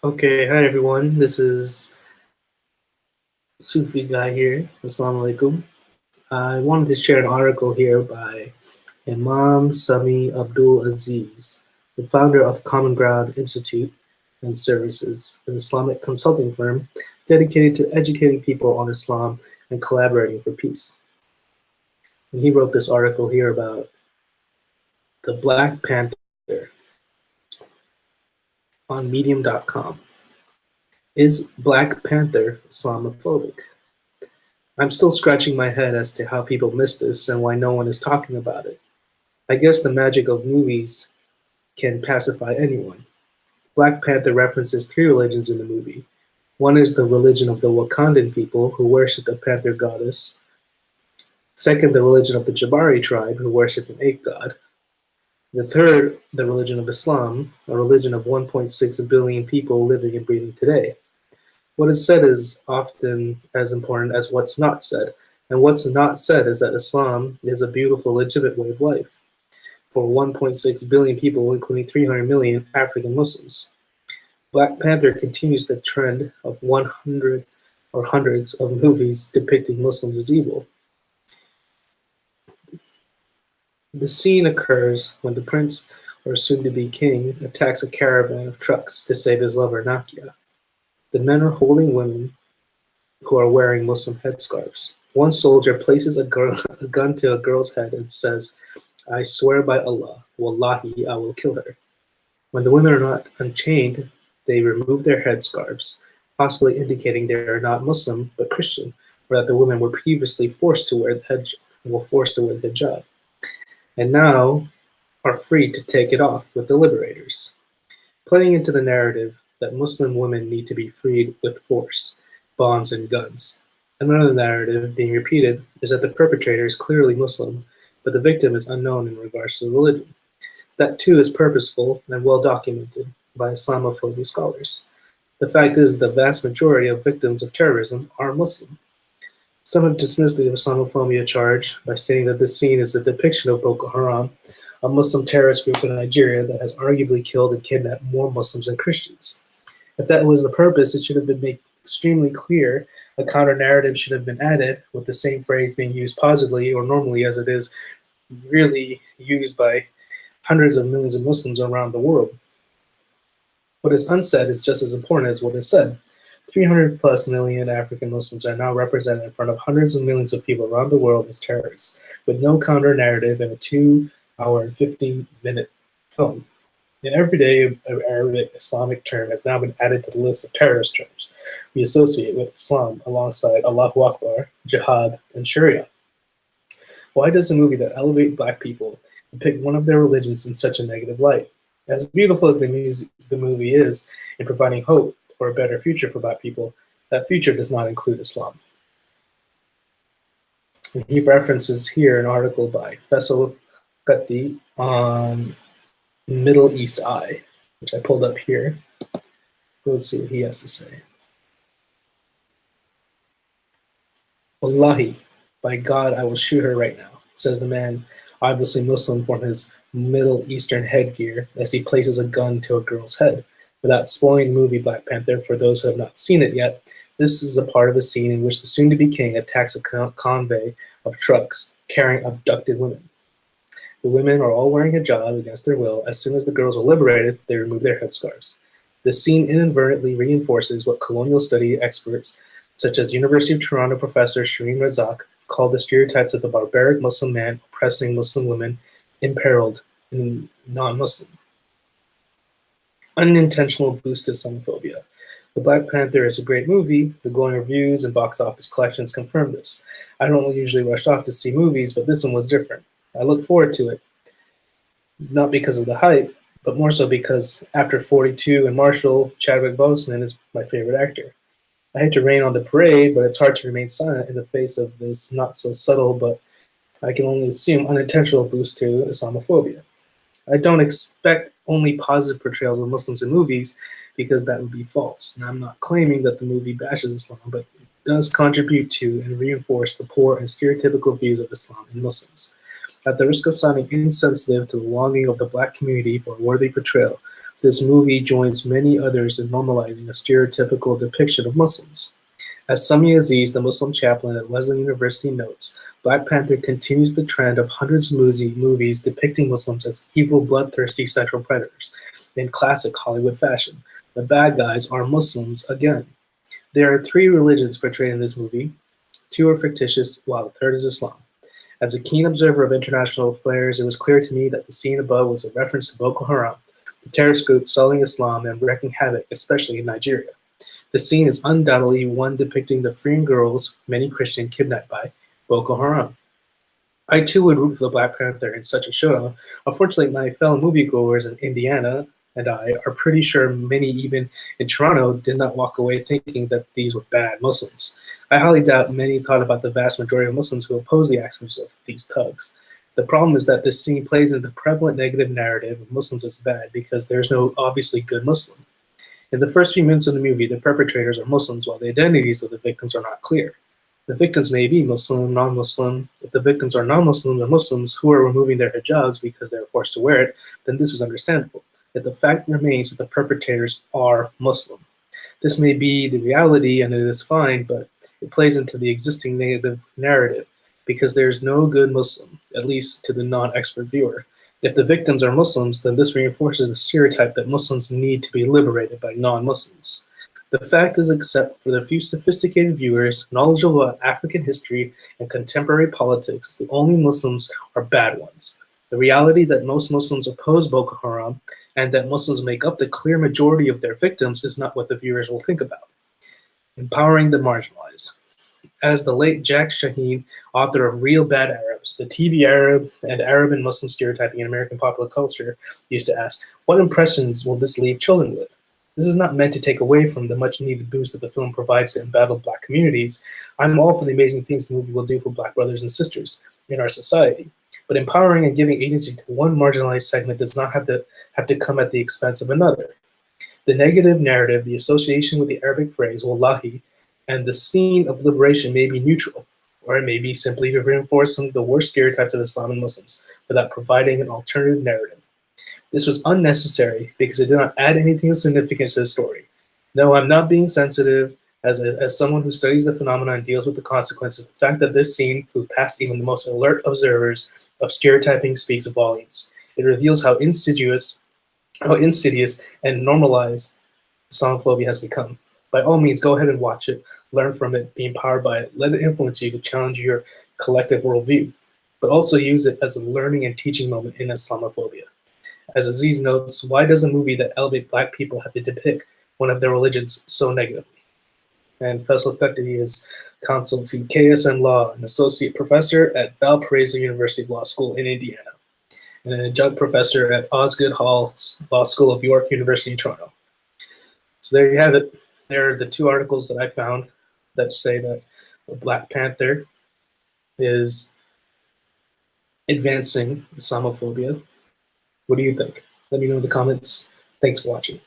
Okay, hi everyone. This is Sufi guy here. Assalamu alaikum. I wanted to share an article here by Imam Sami Abdul Aziz, the founder of Common Ground Institute and Services, an Islamic consulting firm dedicated to educating people on Islam and collaborating for peace. And he wrote this article here about the Black Panther on medium.com. Is Black Panther Islamophobic? I'm still scratching my head as to how people miss this and why no one is talking about it. I guess the magic of movies can pacify anyone. Black Panther references three religions in the movie. One is the religion of the Wakandan people who worship the panther goddess. Second, the religion of the Jabari tribe who worship an ape god. The third, the religion of Islam, a religion of 1.6 billion people living and breathing today. What is said is often as important as what's not said, and what's not said is that Islam is a beautiful, legitimate way of life for 1.6 billion people, including 300 million African Muslims. Black Panther continues the trend of 100 or hundreds of movies depicting Muslims as evil. The scene occurs when the prince, or soon-to-be king, attacks a caravan of trucks to save his lover Nakia. The men are holding women who are wearing Muslim headscarves. One soldier places a gun to a girl's head and says, "I swear by Allah, wallahi, I will kill her." When the women are not unchained, they remove their headscarves, possibly indicating they are not Muslim but Christian, or that the women were previously forced to wear the hijab, and now are free to take it off with the liberators, playing into the narrative that Muslim women need to be freed with force, bombs, and guns. Another narrative being repeated is that the perpetrator is clearly Muslim, but the victim is unknown in regards to religion. That too is purposeful and well documented by Islamophobia scholars. The fact is, the vast majority of victims of terrorism are Muslim. Some have dismissed the Islamophobia charge by stating that this scene is a depiction of Boko Haram, a Muslim terrorist group in Nigeria that has arguably killed and kidnapped more Muslims than Christians. If that was the purpose, it should have been made extremely clear. A counter narrative should have been added, with the same phrase being used positively or normally as it is really used by hundreds of millions of Muslims around the world. What is unsaid is just as important as what is said. 300 plus million African Muslims are now represented in front of hundreds of millions of people around the world as terrorists, with no counter narrative in a 2 hour and 15-minute film. An everyday Arabic Islamic term has now been added to the list of terrorist terms we associate with Islam alongside Allahu Akbar, Jihad, and Sharia. Why does a movie that elevates black people depict one of their religions in such a negative light? As beautiful as the movie is in providing hope for a better future for black people, that future does not include Islam. And he references here an article by Faisal Qatti on Middle East Eye, which I pulled up here. Let's see what he has to say. "Wallahi, by God, I will shoot her right now," says the man, obviously Muslim, from his Middle Eastern headgear as he places a gun to a girl's head. Without spoiling the movie Black Panther for those who have not seen it yet, this is a part of a scene in which the soon-to-be king attacks a convoy of trucks carrying abducted women. The women are all wearing hijab against their will. As soon as the girls are liberated, they remove their headscarves. This scene inadvertently reinforces what colonial study experts, such as University of Toronto professor Shireen Razak, called the stereotypes of the barbaric Muslim man oppressing Muslim women, imperiled and non-Muslim. Unintentional boost to Islamophobia. The Black Panther is a great movie. The glowing reviews and box office collections confirm this. I don't usually rush off to see movies, but this one was different. I look forward to it, not because of the hype, but more so because after 42 and Marshall, Chadwick Boseman is my favorite actor. I hate to rain on the parade, but it's hard to remain silent in the face of this not so subtle, but I can only assume unintentional boost to Islamophobia. I don't expect only positive portrayals of Muslims in movies because that would be false. And I'm not claiming that the movie bashes Islam, but it does contribute to and reinforce the poor and stereotypical views of Islam and Muslims. At the risk of sounding insensitive to the longing of the black community for a worthy portrayal, this movie joins many others in normalizing a stereotypical depiction of Muslims. As Sami Aziz, the Muslim chaplain at Wesleyan University, notes, Black Panther continues the trend of hundreds of movies depicting Muslims as evil, bloodthirsty sexual predators in classic Hollywood fashion. The bad guys are Muslims again. There are three religions portrayed in this movie. Two are fictitious, while the third is Islam. As a keen observer of international affairs, it was clear to me that the scene above was a reference to Boko Haram, the terrorist group sullying Islam and wreaking havoc, especially in Nigeria. The scene is undoubtedly one depicting the freeing girls, many Christian, kidnapped by Boko Haram. I too would root for the Black Panther in such a show. Unfortunately, my fellow moviegoers in Indiana and I are pretty sure many, even in Toronto, did not walk away thinking that these were bad Muslims. I highly doubt many thought about the vast majority of Muslims who oppose the actions of these thugs. The problem is that this scene plays into the prevalent negative narrative of Muslims as bad because there's no obviously good Muslim. In the first few minutes of the movie, the perpetrators are Muslims while the identities of the victims are not clear. The victims may be Muslim, non-Muslim. If the victims are non-Muslims or Muslims who are removing their hijabs because they are forced to wear it, then this is understandable. Yet the fact remains that the perpetrators are Muslim. This may be the reality and it is fine, but it plays into the existing negative narrative because there is no good Muslim, at least to the non-expert viewer. If the victims are Muslims, then this reinforces the stereotype that Muslims need to be liberated by non-Muslims. The fact is, except for the few sophisticated viewers knowledgeable about African history and contemporary politics, the only Muslims are bad ones. The reality that most Muslims oppose Boko Haram and that Muslims make up the clear majority of their victims is not what the viewers will think about. Empowering the marginalized. As the late Jack Shaheen, author of Real Bad Arabs, the TV Arab and Arab and Muslim stereotyping in American popular culture, used to ask, what impressions will this leave children with? This is not meant to take away from the much-needed boost that the film provides to embattled Black communities. I'm all for the amazing things the movie will do for Black brothers and sisters in our society. But empowering and giving agency to one marginalized segment does not have to come at the expense of another. The negative narrative, the association with the Arabic phrase wallahi, and the scene of liberation may be neutral, or it may be simply to reinforce some of the worst stereotypes of Islam and Muslims without providing an alternative narrative. This was unnecessary because it did not add anything of significance to the story. No, I'm not being sensitive. As someone who studies the phenomenon and deals with the consequences, the fact that this scene flew past even the most alert observers of stereotyping speaks volumes. It reveals how insidious and normalized Islamophobia has become. By all means, go ahead and watch it, learn from it, be empowered by it, let it influence you to challenge your collective worldview, but also use it as a learning and teaching moment in Islamophobia. As Aziz notes, why does a movie that elevates Black people have to depict one of their religions so negatively? And Faisal Khatri is counsel to KSM Law, an associate professor at Valparaiso University Law School in Indiana, and an adjunct professor at Osgoode Hall Law School of York University in Toronto. So there you have it. There are the two articles that I found that say that Black Panther is advancing Islamophobia. What do you think? Let me know in the comments. Thanks for watching.